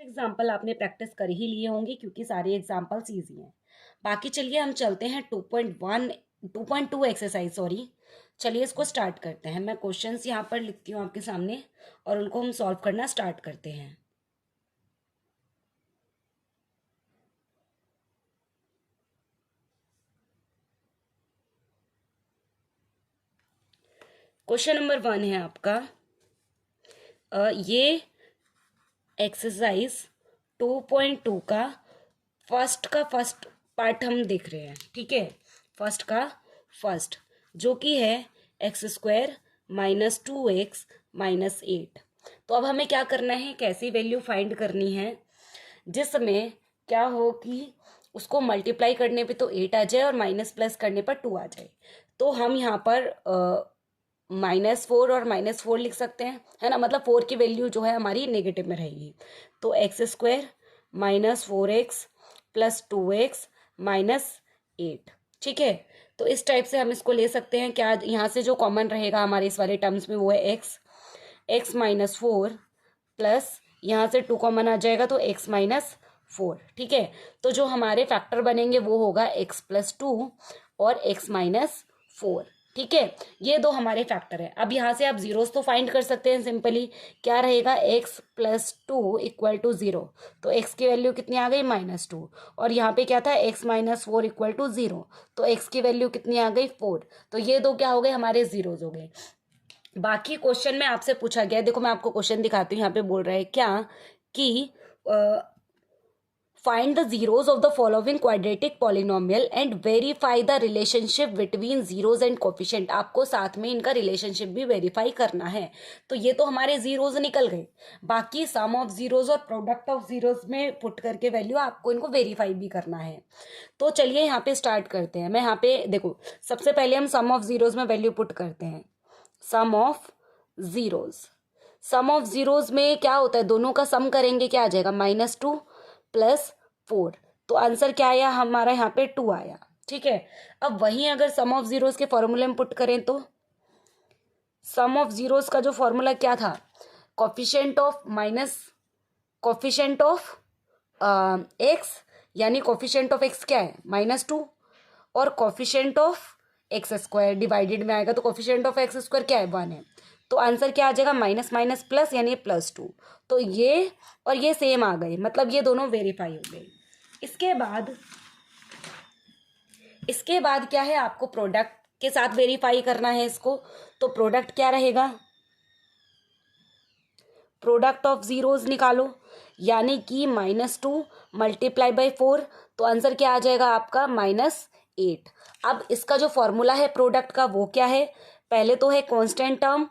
Example आपने practice कर ही लिए होंगे क्योंकि सारे एग्जाम्पल्स ईजी हैं। बाकी चलिए हम चलते हैं 2.1 2.2 एक्सरसाइज सॉरी। चलिए इसको स्टार्ट करते हैं। मैं क्वेश्चंस यहाँ पर लिखती हूँ आपके सामने और उनको हम सॉल्व करना स्टार्ट करते हैं। क्वेश्चन नंबर 1 है आपका ये एक्सरसाइज 2.2 का फर्स्ट पार्ट हम देख रहे हैं। ठीक है, फर्स्ट का फर्स्ट जो कि है x² - 2x - 8। तो अब हमें क्या करना है, कैसी वैल्यू फाइंड करनी है जिसमें क्या हो कि उसको मल्टीप्लाई करने पे तो 8 आ जाए और माइनस प्लस करने पर 2 आ जाए। तो हम यहाँ पर -4 और -4 लिख सकते हैं, है ना। मतलब 4 की वैल्यू जो है हमारी नेगेटिव में रहेगी। तो x² - 4x + 2x - 8। ठीक है, तो इस टाइप से हम इसको ले सकते हैं। क्या यहाँ से जो कॉमन रहेगा हमारे इस वाले टर्म्स में वो है x -4 प्लस यहाँ से 2 कॉमन आ जाएगा तो x - 4। ठीक है, तो जो हमारे फैक्टर बनेंगे वो होगा x + 2 और x - 4। ठीक है, ये दो हमारे फैक्टर है। अब यहाँ से आप जीरोस तो फाइंड कर सकते हैं सिंपली। क्या रहेगा, x + 2 = 0। तो x की वैल्यू कितनी आ गई, -2। और यहाँ पे क्या था, x - 4 = 0। तो x की वैल्यू कितनी आ गई, 4। तो ये दो क्या हो गए, हमारे जीरोस हो गए। बाकी क्वेश्चन में आपसे पूछा गया, देखो मैं आपको क्वेश्चन दिखाती हूँ। यहाँ पे बोल रहा है क्या कि find the zeros of the following quadratic polynomial and verify the relationship between zeros and coefficient। आपको साथ में इनका रिलेशनशिप भी वेरीफाई करना है। तो ये तो हमारे जीरोस निकल गए। बाकी सम ऑफ जीरोस और प्रोडक्ट ऑफ जीरोस में पुट करके वैल्यू आपको इनको वेरीफाई भी करना है। तो चलिए यहाँ पे स्टार्ट करते हैं। मैं यहाँ पे देखो, सबसे पहले हम सम ऑफ जीरोस में वैल्यू पुट करते हैं। सम ऑफ जीरोस में क्या होता है, दोनों का सम करेंगे, क्या आ जाएगा, -2 + 4। तो आंसर क्या आया हमारा, यहाँ पे 2 आया। ठीक है, अब वहीं अगर सम ऑफ जीरोस के फॉर्मूले में पुट करें तो सम ऑफ जीरोस का जो फॉर्मूला क्या था, कोफिशिएंट ऑफ एक्स, यानी कोफिशिएंट ऑफ एक्स क्या है, -2, और कोफिशिएंट ऑफ x² डिवाइडेड में आएगा तो कोफिशिएंट ऑफ x² क्या है, 1 है। तो आंसर क्या आ जाएगा, माइनस माइनस प्लस यानी +2। तो ये और ये सेम आ गए, मतलब ये दोनों वेरीफाई हो गए। इसके बाद क्या है, आपको प्रोडक्ट के साथ वेरीफाई करना है इसको। तो प्रोडक्ट क्या रहेगा, प्रोडक्ट ऑफ जीरोस निकालो, यानी कि -2 × 4। तो आंसर क्या आ जाएगा आपका, -8। अब इसका जो फॉर्मूला है प्रोडक्ट का वो क्या है, पहले तो है कांस्टेंट टर्म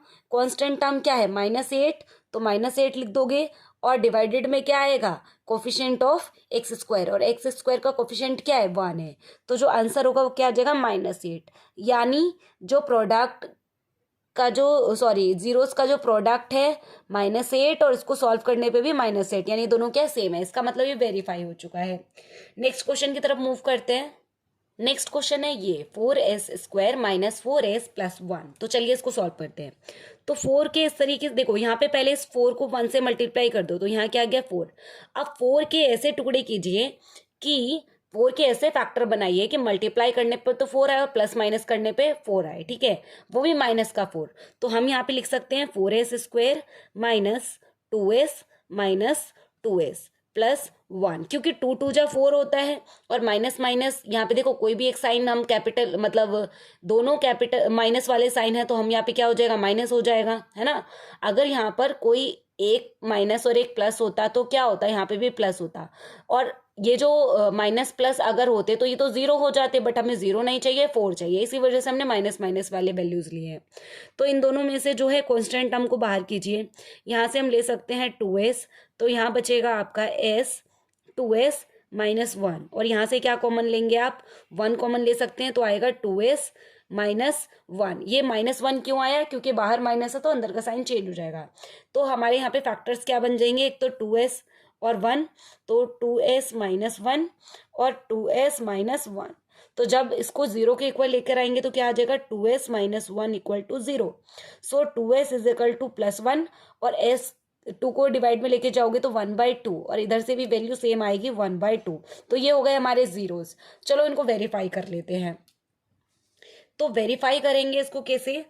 क्या है, -8। तो -8 लिख दोगे और डिवाइडेड में क्या आएगा, कोफिशिएंट ऑफ x², और x² का कोफिशिएंट क्या है, 1 है। तो जो आंसर होगा वो क्या आ जाएगा, -8। यानी जो प्रोडक्ट का जो जीरोस का जो प्रोडक्ट है -8, और इसको सॉल्व करने पे भी -8, यानी दोनों क्या सेम है। इसका मतलब ये वेरीफाई हो चुका है। नेक्स्ट क्वेश्चन की तरफ मूव करते हैं। नेक्स्ट क्वेश्चन है ये 4s² - 4s + 1। तो चलिए इसको सॉल्व करते हैं। तो 4 के इस तरीके से देखो, यहाँ पे पहले इस 4 को 1 से मल्टीप्लाई कर दो तो यहाँ क्या आ गया, 4। अब 4 के ऐसे टुकड़े कीजिए कि 4 के ऐसे फैक्टर बनाइए कि मल्टीप्लाई करने पर तो 4 आए और प्लस माइनस करने पे 4 आए। ठीक है, वो भी माइनस का 4। तो हम यहाँ पे लिख सकते हैं 4s² - 2s - 2s + 1, क्योंकि 2 2 जा 4 होता है और माइनस माइनस यहाँ पे देखो कोई भी एक साइन हम कैपिटल, मतलब दोनों कैपिटल माइनस वाले साइन है तो हम यहाँ पे क्या हो जाएगा, माइनस हो जाएगा, है ना। अगर यहाँ पर कोई एक माइनस और एक प्लस होता तो क्या होता, यहाँ पे भी प्लस होता। और ये जो माइनस प्लस अगर होते तो ये तो 0 हो जाते, बट हमें 0 नहीं चाहिए, 4 चाहिए, इसी वजह से हमने माइनस माइनस वाले वैल्यूज लिए हैं। तो इन दोनों में से जो है कांस्टेंट टर्म को बाहर कीजिए। यहाँ से हम ले सकते हैं 2s, तो यहाँ बचेगा आपका s, 2s - 1, और यहाँ से क्या कॉमन लेंगे आप, 1 कॉमन ले सकते हैं तो आएगा 2s - 1। ये -1 क्यों आया, क्योंकि बाहर माइनस है तो अंदर का साइन चेंज हो जाएगा। तो हमारे यहाँ पे फैक्टर्स क्या बन जाएंगे, एक तो 2s और 1, तो 2s - 1 और 2s - 1। तो जब इसको 0 के इक्वल लेकर आएंगे तो क्या आ जाएगा, 2s - 1 = 0। सो 2s = +1 और s टू को डिवाइड में लेके जाओगे तो 1/2 और इधर से भी वैल्यू सेम आएगी 1/2। तो ये हो गए हमारे जीरोस। चलो इनको वेरीफाई कर लेते हैं। तो वेरीफाई करेंगे इसको कैसे,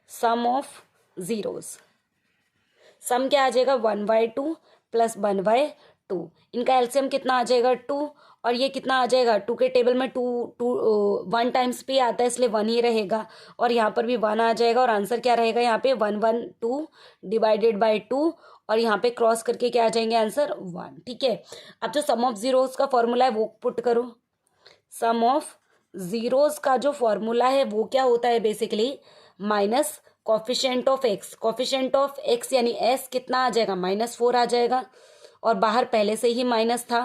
सम ऑफ जीरोस, सम क्या आ जाएगा 1/2 प्लस 1/2, इनका एलसीएम कितना आ जाएगा 2, और ये कितना आ जाएगा 2 के टेबल में 2 2 1 टाइम्स पे आता है इसलिए 1 ही रहेगा, और यहाँ पर भी 1 आ जाएगा, और आंसर क्या रहेगा यहाँ पे 1/2 डिवाइडेड बाई 2, और यहाँ पे क्रॉस करके क्या आ जाएंगे आंसर 1। ठीक है, अब जो सम ऑफ जीरोस का फॉर्मूला है वो पुट करो। सम ऑफ जीरोस का जो फॉर्मूला है वो क्या होता है basically minus coefficient of x, coefficient of x यानी एस कितना आ जाएगा -4 आ जाएगा, और बाहर पहले से ही माइनस था,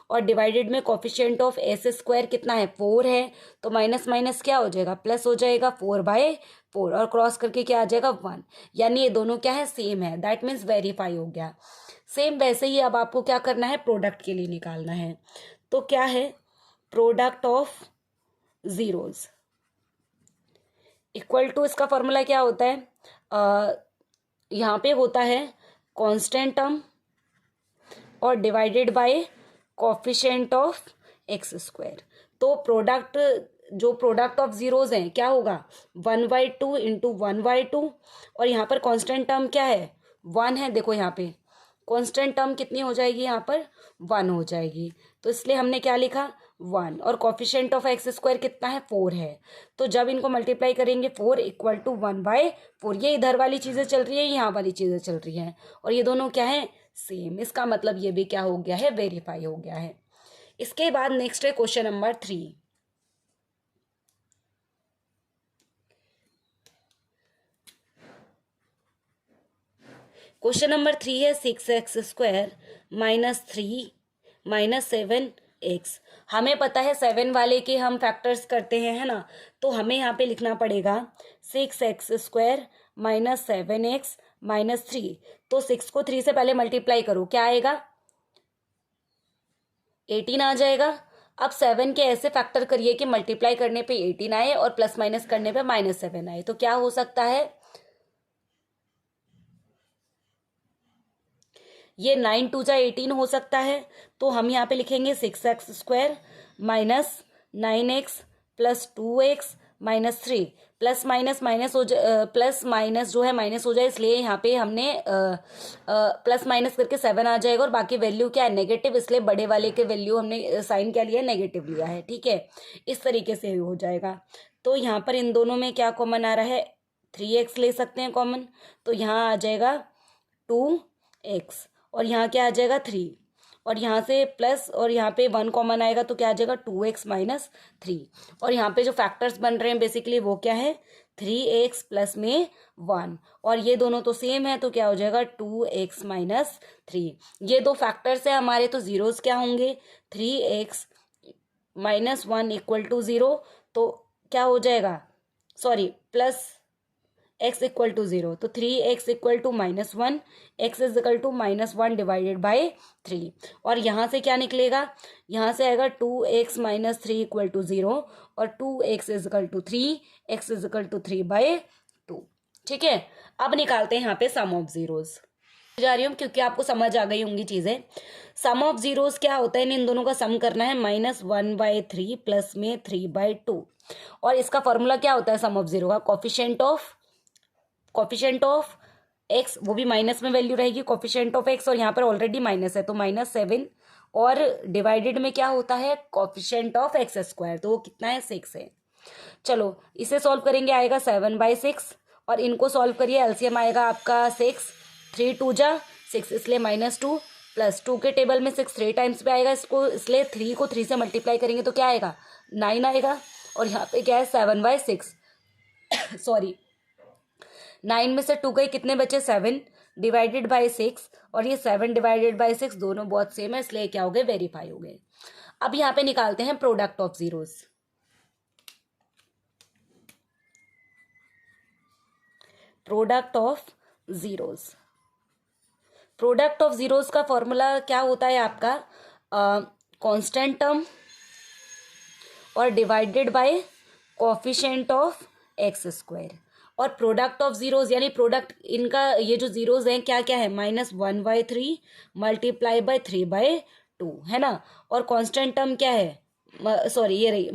और डिवाइडेड में कॉफिशिएंट ऑफ एस स्क्वायर कितना है 4 है, तो माइनस माइनस क्या हो जाएगा प्लस हो जाएगा 4/4, और क्रॉस करके क्या आ जाएगा 1, यानी ये दोनों क्या है सेम है, दैट मीन्स वेरीफाई हो गया। सेम वैसे ही अब आपको क्या करना है प्रोडक्ट के लिए निकालना है। तो क्या है product of zeros equal to, इसका फॉर्मूला क्या होता है यहाँ पे होता है कांस्टेंट टर्म और divided by coefficient of X square. तो प्रोडक्ट, जो प्रोडक्ट ऑफ जीरोज हैं क्या होगा 1/2 इंटू 1/2, और यहाँ पर कांस्टेंट टर्म क्या है 1 है, देखो यहाँ पे कांस्टेंट टर्म कितनी हो जाएगी यहाँ पर 1 हो जाएगी, तो इसलिए हमने क्या लिखा 1, और कॉफिशिएंट ऑफ एक्स स्क्वायर कितना है 4 है, तो जब इनको मल्टीप्लाई करेंगे 4 इक्वल टू 1/4, ये इधर वाली चीज़ें चल रही है, यहाँ वाली चीज़ें चल रही हैं, और ये दोनों क्या है सेम, इसका मतलब ये भी क्या हो गया है वेरीफाई हो गया है। इसके बाद नेक्स्ट है क्वेश्चन नंबर 3। क्वेश्चन नंबर 3 है 6x² -3 -7x। हमें पता है 7 वाले के हम फैक्टर्स करते हैं, है ना, तो हमें यहाँ पे लिखना पड़ेगा 6x² -7x -3। तो 6 को 3 से पहले मल्टीप्लाई करो, क्या आएगा 18 आ जाएगा। अब 7 के ऐसे फैक्टर करिए कि मल्टीप्लाई करने पे 18 आए और प्लस माइनस करने पे -7 आए, तो क्या हो सकता है ये 9 2 जा 18 हो सकता है। तो हम यहाँ पे लिखेंगे 6x² -9x + 2x -3, plus minus minus हो जाए, प्लस माइनस जो है माइनस हो जाए, इसलिए यहाँ पे हमने प्लस माइनस करके 7 आ जाएगा, और बाकी वैल्यू क्या है नेगेटिव, इसलिए बड़े वाले के वैल्यू हमने साइन क्या लिया नेगेटिव लिया है। ठीक है, इस तरीके से हो जाएगा। तो यहाँ पर इन दोनों में क्या कॉमन आ रहा है 3x ले सकते हैं कॉमन, तो यहाँ आ जाएगा 2x, और यहाँ क्या आ जाएगा 3, और यहाँ से प्लस, और यहाँ पे 1 कॉमन आएगा तो क्या आ जाएगा 2x -3, और यहाँ पे जो फैक्टर्स बन रहे हैं बेसिकली वो क्या है 3x प्लस में 1, और ये दोनों तो सेम है तो क्या हो जाएगा 2x -3। ये दो फैक्टर्स है हमारे, तो जीरोस क्या होंगे 3x -1 = 0, तो क्या हो जाएगा सॉरी प्लस x = 0, तो 3x = -1, x = -1 डिवाइडेड बाई 3, और यहाँ से क्या निकलेगा यहाँ से आएगा 2x -3 = 0, और 2x = 3, x = 3/2। ठीक है, अब निकालते हैं यहाँ पे सम ऑफ जीरोस। जा रही हूँ क्योंकि आपको समझ आ गई होंगी चीजें। सम ऑफ जीरोस क्या होता है, इन दोनों का सम करना है -1/3 प्लस में 3/2, और इसका फॉर्मूला क्या होता है सम ऑफ जीरो का कॉफिशिएंट ऑफ एक्स, वो भी माइनस में वैल्यू रहेगी कॉफिशिएंट ऑफ एक्स, और यहाँ पर ऑलरेडी माइनस है तो -7, और डिवाइडेड में क्या होता है कॉफिशिएंट ऑफ x², तो वो कितना है 6 है। चलो इसे सॉल्व करेंगे, आएगा 7/6, और इनको सॉल्व करिए, एलसीएम आएगा आपका 6, 3 2 जा 6, इसलिए -2 प्लस 2 के टेबल में 6 3 टाइम्स पे आएगा इसको, इसलिए 3 को 3 से मल्टीप्लाई करेंगे तो क्या आएगा 9 आएगा, और यहाँ पे क्या है 7/6 सॉरी 9 में से 2 गए कितने बचे 7 डिवाइडेड बाई 6, और ये 7 डिवाइडेड बाई 6 दोनों बहुत सेम है, इसलिए क्या हो गए वेरीफाई हो गए। अब यहाँ पे निकालते हैं product of zeros. Product of zeros, product of zeros का फॉर्मूला क्या होता है आपका कांस्टेंट टर्म और divided by coefficient of X square. और प्रोडक्ट ऑफ जीरोज यानी प्रोडक्ट इनका ये जो जीरोज हैं क्या क्या है, -1/3 मल्टीप्लाई बाय 3/2 है ना। और कांस्टेंट टर्म क्या है, सॉरी ये रही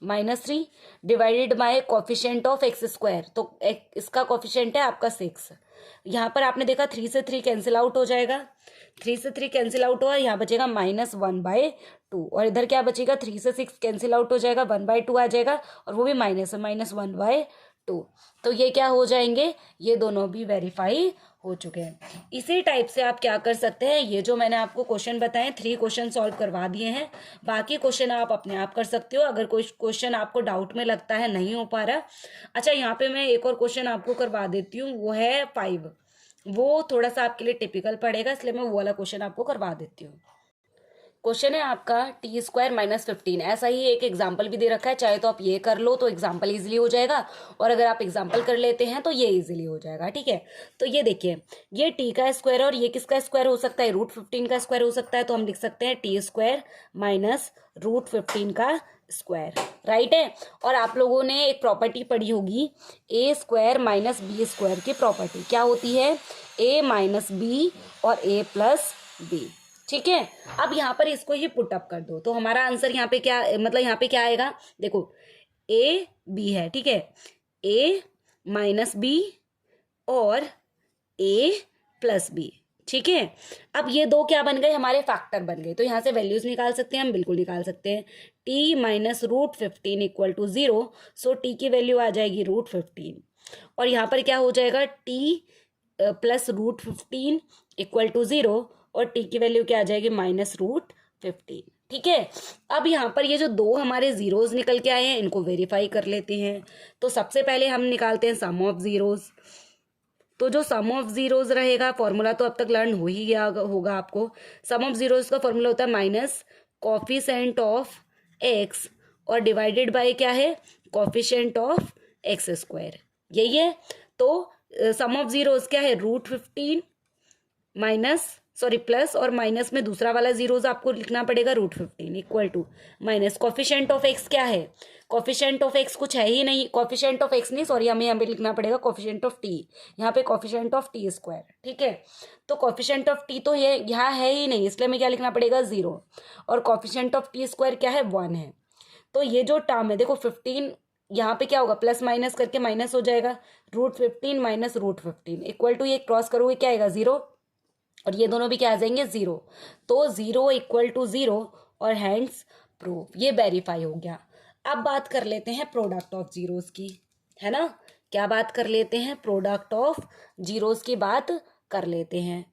-3 divided by coefficient of X square. तो इसका कोफिशिएंट है आपका 6। यहाँ पर आपने देखा 3 से 3 कैंसिल आउट हो जाएगा, 3 से 3 कैंसिल आउट हुआ, यहाँ बचेगा -1/2। और इधर क्या बचेगा, 3 से 6 कैंसिल आउट हो जाएगा, 1/2 आ जाएगा और वो भी माइनस है, -1/2। तो ये क्या हो जाएंगे, ये दोनों भी वेरीफाई हो चुके हैं। इसी टाइप से आप क्या कर सकते हैं, ये जो मैंने आपको क्वेश्चन बताए 3 क्वेश्चन सॉल्व करवा दिए हैं, बाकी क्वेश्चन आप अपने आप कर सकते हो। अगर कोई क्वेश्चन आपको डाउट में लगता है नहीं हो पा रहा, अच्छा यहाँ पे मैं एक और क्वेश्चन आपको करवा देती हूँ, वो है 5। वो थोड़ा सा आपके लिए टिपिकल पड़ेगा, इसलिए मैं वो वाला क्वेश्चन आपको करवा देती हूँ। क्वेश्चन है आपका t² -15। ऐसा ही एक एग्जाम्पल भी दे रखा है, चाहे तो आप ये कर लो तो एग्जाम्पल इजीली हो जाएगा, और अगर आप एग्जाम्पल कर लेते हैं तो ये इजीली हो जाएगा। ठीक है, तो ये देखिए, ये t का स्क्वायर और ये किसका स्क्वायर हो सकता है, √15 का स्क्वायर हो सकता है। तो हम लिख सकते हैं t² -√15 का स्क्वायर, राइट है। और आप लोगों ने एक प्रॉपर्टी पढ़ी होगी a² -b² की प्रॉपर्टी, क्या होती है, a - b और a + b। ठीक है, अब यहाँ पर इसको ही पुट अप कर दो, तो हमारा आंसर यहाँ पे क्या, मतलब यहाँ पे क्या आएगा, देखो a b है, ठीक है, a - b और a + b। ठीक है, अब ये दो क्या बन गए, हमारे फैक्टर बन गए, तो यहाँ से वैल्यूज निकाल सकते हैं हम, बिल्कुल निकाल सकते हैं। t - √15 = 0, सो t की वैल्यू आ जाएगी √15, और यहाँ पर क्या हो जाएगा, t + √15 = 0, और t की वैल्यू क्या आ जाएगी, -√15। ठीक है, अब यहाँ पर ये जो दो हमारे जीरोज निकल के आए हैं, इनको वेरीफाई कर लेते हैं। तो सबसे पहले हम निकालते हैं सम ऑफ जीरोज। तो जो सम ऑफ जीरोज रहेगा, फॉर्मूला तो अब तक लर्न हो ही गया होगा आपको। सम ऑफ जीरोज का फॉर्मूला होता है माइनस कोफिशिएंट ऑफ एक्स और डिवाइडेड बाय क्या है, कोफिशिएंट ऑफ एक्स स्क्वायर, यही है। तो सम ऑफ जीरोज क्या है, √15 प्लस और माइनस में दूसरा वाला जीरोज आपको लिखना पड़ेगा, √15 = माइनस कोफिशिएंट ऑफ एक्स क्या है, कोफिशिएंट ऑफ एक्स कुछ है ही नहीं, कोफिशिएंट ऑफ एक्स नहीं, सॉरी, हमें यहाँ पे लिखना पड़ेगा कोफिशिएंट ऑफ टी, यहाँ पे कोफिशिएंट ऑफ t²। ठीक है, तो कोफिशिएंट ऑफ टी तो ये यहाँ है ही नहीं, इसलिए हमें क्या लिखना पड़ेगा, 0, और कोफिशिएंट ऑफ t² क्या है, 1 है। तो ये जो टर्म है, देखो 15 यहाँ पे क्या होगा, प्लस माइनस करके माइनस हो जाएगा, √15 - √15 = ये क्रॉस करोगे क्या आएगा, 0, और ये दोनों भी क्या आ जाएंगे, 0। तो 0 = 0 और हैंड्स प्रूफ, ये वेरीफाई हो गया। अब बात कर लेते हैं प्रोडक्ट ऑफ जीरोस की, है ना, क्या बात कर लेते हैं, प्रोडक्ट ऑफ जीरोस की बात कर लेते हैं।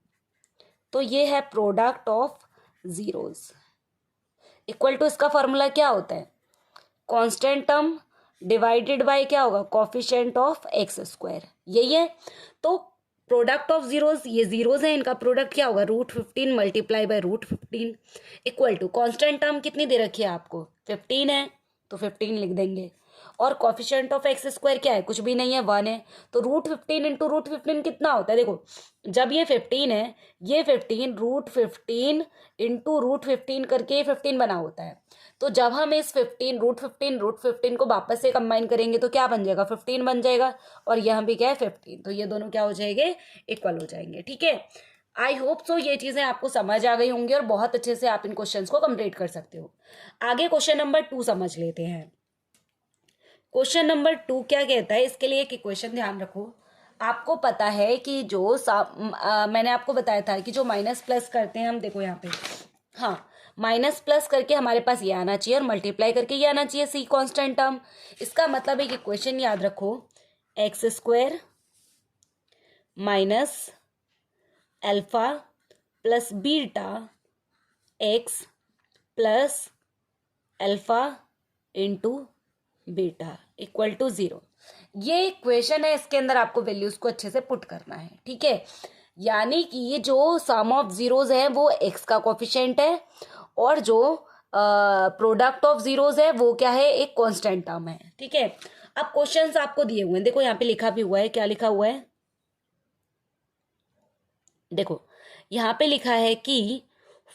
तो ये है प्रोडक्ट ऑफ जीरोस = इसका फॉर्मूला क्या होता है, कांस्टेंट टर्म डिवाइडेड बाय क्या होगा, कोफिशिएंट ऑफ एक्स स्क्वायर, यही है। तो प्रोडक्ट ऑफ जीरोज, ये जीरोज है, इनका प्रोडक्ट क्या होगा, √15 मल्टीप्लाई बाय √15 = कांस्टेंट टर्म कितनी दे रखी है आपको, 15 है, तो 15 लिख देंगे, और कोफिशिएंट ऑफ एक्स स्क्वायर क्या है, कुछ भी नहीं है, 1 है। तो √15 × √15 कितना होता है, देखो जब ये 15 है, ये 15 √15 × √15 करके 15 बना होता है। तो जब हम इस 15 √15 को वापस से कंबाइन करेंगे तो क्या बन जाएगा, 15 बन जाएगा, और यहाँ भी क्या है, 15, तो ये दोनों क्या हो जाएंगे, इक्वल हो जाएंगे। ठीक है, आई होप सो ये चीज़ें आपको समझ आ गई होंगी और बहुत अच्छे से आप इन क्वेश्चंस को कंप्लीट कर सकते हो। आगे क्वेश्चन नंबर 2 समझ लेते हैं। क्वेश्चन नंबर 2 क्या कहता है, इसके लिए एक इक्वेशन ध्यान रखो। आपको पता है कि जो मैंने आपको बताया था कि जो माइनस प्लस करते हैं हम, देखो यहाँ पे, हाँ, माइनस प्लस करके हमारे पास ये आना चाहिए और मल्टीप्लाई करके ये आना चाहिए, सी कांस्टेंट टर्म। इसका मतलब है कि इक्वेशन याद रखो, x² - alpha + beta x + alpha × beta = 0। ये इक्वेशन है, इसके अंदर आपको वैल्यूज को अच्छे से पुट करना है। ठीक है, यानी कि जो सम ऑफ जीरोज है वो x का कोफिशिएंट है, और जो प्रोडक्ट ऑफ जीरोज है वो क्या है, एक कांस्टेंट टर्म है। ठीक है, अब क्वेश्चंस आपको दिए हुए हैं, देखो यहाँ पे लिखा भी हुआ है, क्या लिखा हुआ है, देखो यहाँ पे लिखा है कि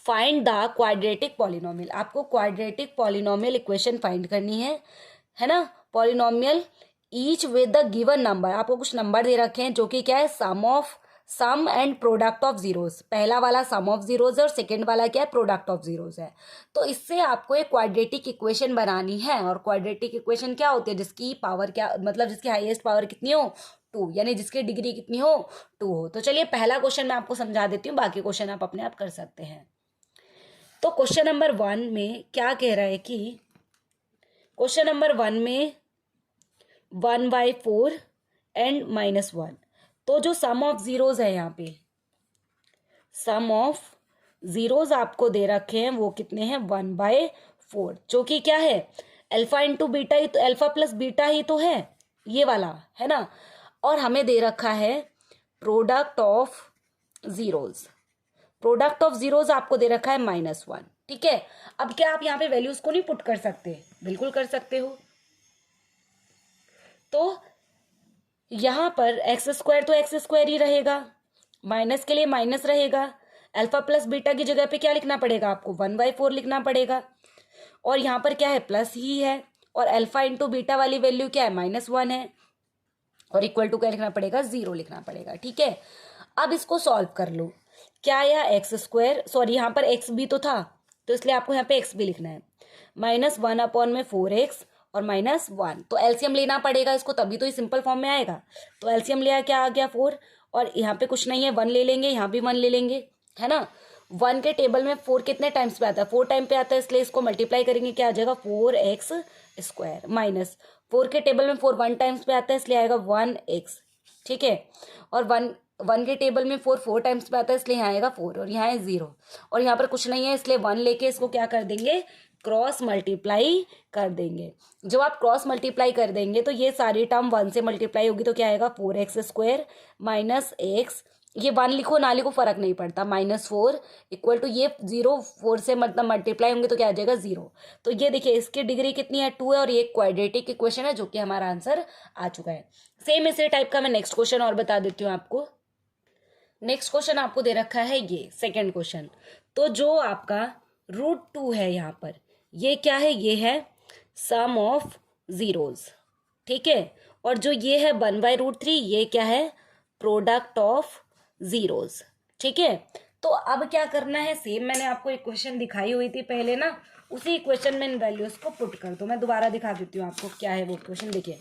फाइंड द क्वाड्रेटिक पॉलिनोमियल। आपको क्वाड्रेटिक पॉलिनोमियल इक्वेशन फाइंड करनी है ना। Polynomial each with the given number, आपको कुछ नंबर दे रखे हैं जो कि क्या है, सम एंड प्रोडक्ट ऑफ जीरोस। पहला वाला सम ऑफ जीरोस है और सेकेंड वाला क्या है, प्रोडक्ट ऑफ जीरोस है। तो इससे आपको एक क्वाड्रेटिक इक्वेशन बनानी है, और क्वाड्रेटिक इक्वेशन क्या होती है, जिसकी पावर क्या, मतलब जिसकी हाईएस्ट पावर कितनी हो, 2, यानी जिसकी डिग्री कितनी हो, 2 हो। तो चलिए पहला क्वेश्चन मैं आपको समझा देती हूँ, बाकी क्वेश्चन आप अपने आप कर सकते हैं। तो क्वेश्चन नंबर 1 में क्या कह रहा है कि क्वेश्चन नंबर 1 में 1/4 एंड -1, तो जो सम ऑफ जीरोज है, यहाँ पे सम ऑफ जीरोज आपको दे रखे हैं वो कितने हैं, 1/4, जो कि क्या है, अल्फा इंटू बीटा ही तो, अल्फा प्लस बीटा ही तो है, ये वाला है ना। और हमें दे रखा है product of zeros, product of zeros आपको दे रखा है -1, ठीक है। अब क्या आप यहाँ पे वैल्यूज को नहीं पुट कर सकते, बिल्कुल कर सकते हो। तो यहाँ पर x² तो x² ही रहेगा, माइनस के लिए माइनस रहेगा, अल्फा प्लस बीटा की जगह पे क्या लिखना पड़ेगा आपको, 1/4 लिखना पड़ेगा, और यहाँ पर क्या है, प्लस ही है, और अल्फा इंटू बीटा वाली वैल्यू क्या है, -1 है, और इक्वल टू क्या लिखना पड़ेगा, 0 लिखना पड़ेगा, ठीक है। अब इसको सॉल्व कर लो, क्या आया, x², सॉरी यहाँ पर x भी तो था, तो इसलिए आपको यहाँ पे x भी लिखना है, -1/4x और -1, तो एलसीएम लेना पड़ेगा इसको, तभी तो ये सिंपल फॉर्म में आएगा। तो एलसीएम लिया, क्या आ गया, 4, और यहाँ पे कुछ नहीं है, 1 ले लेंगे, यहाँ भी 1 ले लेंगे, है ना। 1 के टेबल में 4 कितने टाइम्स पे आता है, 4 टाइम पे आता है, इसलिए इसको मल्टीप्लाई करेंगे, क्या आ जाएगा, 4x², माइनस 4 के टेबल में 4 1 टाइम्स पे आता है, इसलिए आएगा 1x, ठीक है। और 1 के टेबल में 4 टाइम्स पे आता है, इसलिए यहाँ आएगा 4, और यहाँ है 0, और यहाँ पर कुछ नहीं है, इसलिए 1 लेके इसको क्या कर देंगे, क्रॉस मल्टीप्लाई कर देंगे। जब आप क्रॉस मल्टीप्लाई कर देंगे तो ये सारी टर्म 1 से मल्टीप्लाई होगी, तो क्या आएगा, 4x² माइनस x, ये 1 लिखो ना लिखो फर्क नहीं पड़ता, -4 इक्वल टू ये 0, 4 से मतलब मल्टीप्लाई होंगे तो क्या आ जाएगा, 0। तो ये देखिए इसकी डिग्री कितनी है, 2 है, और ये क्वाड्रेटिक इक्वेशन है, जो कि हमारा आंसर आ चुका है। सेम इसी टाइप का मैं नेक्स्ट क्वेश्चन और बता देती हूँ आपको। नेक्स्ट क्वेश्चन आपको दे रखा है ये सेकेंड क्वेश्चन, तो जो आपका √2 है यहाँ पर, ये क्या है, ये है सम ऑफ जीरोज, ठीक है। और जो ये है 1/√3, ये क्या है, प्रोडक्ट ऑफ जीरोज, ठीक है। तो अब क्या करना है, सेम मैंने आपको इक्वेशन दिखाई हुई थी पहले ना, उसी इक्वेशन में इन वैल्यूज को पुट कर दो। मैं दोबारा दिखा देती हूँ आपको क्या है वो इक्वेशन, देखिए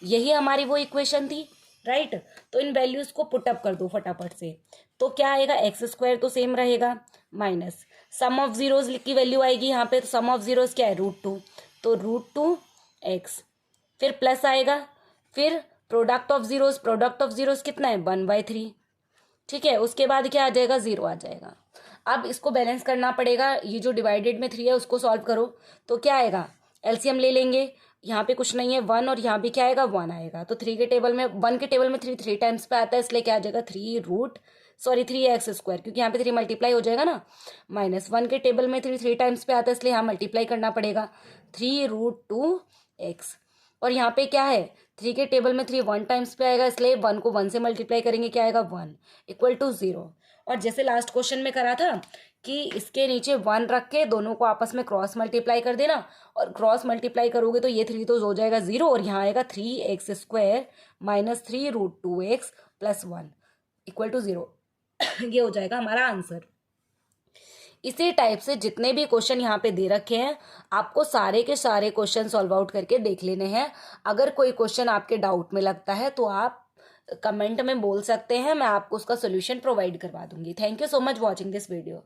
यही हमारी वो इक्वेशन थी, राइट। तो इन वैल्यूज को पुटअप कर दो फटाफट से, तो क्या आएगा, x² तो सेम रहेगा, माइनस सम ऑफ जीरोज की वैल्यू आएगी यहाँ पे, तो सम ऑफ जीरोज क्या है, √2, तो √2x, फिर प्लस आएगा, फिर प्रोडक्ट ऑफ जीरोज कितना है, 1/3, ठीक है। उसके बाद क्या आ जाएगा, 0 आ जाएगा। अब इसको बैलेंस करना पड़ेगा, ये जो डिवाइडेड में 3 है उसको सॉल्व करो, तो क्या आएगा, एलसीएम ले लेंगे, यहाँ पे कुछ नहीं है 1, और यहाँ भी क्या आएगा, 1 आएगा, तो 1 के टेबल में 3 टाइम्स पे आता है, इसलिए क्या आ जाएगा, 3x², क्योंकि यहाँ पे 3 मल्टीप्लाई हो जाएगा ना, -1 के टेबल में 3 टाइम्स पे आता है, इसलिए यहाँ मल्टीप्लाई करना पड़ेगा, 3√2x, और यहाँ पे क्या है, 3 के टेबल में 3 1 टाइम्स पे आएगा, इसलिए 1 को 1 से मल्टीप्लाई करेंगे, क्या आएगा, 1 इक्वल टू 0। और जैसे लास्ट क्वेश्चन में करा था कि इसके नीचे 1 रख के दोनों को आपस में क्रॉस मल्टीप्लाई कर देना, और क्रॉस मल्टीप्लाई करोगे तो ये 3 तो हो जाएगा 0, और यहाँ आएगा 3x² minus 3√2x plus 1 equal to 0। ये हो जाएगा हमारा आंसर। इसी टाइप से जितने भी क्वेश्चन यहाँ पे दे रखे हैं, आपको सारे के सारे क्वेश्चन सॉल्व आउट करके देख लेने हैं। अगर कोई क्वेश्चन आपके डाउट में लगता है तो आप कमेंट में बोल सकते हैं, मैं आपको उसका सोल्यूशन प्रोवाइड करवा दूंगी। Thank you so much watching this video.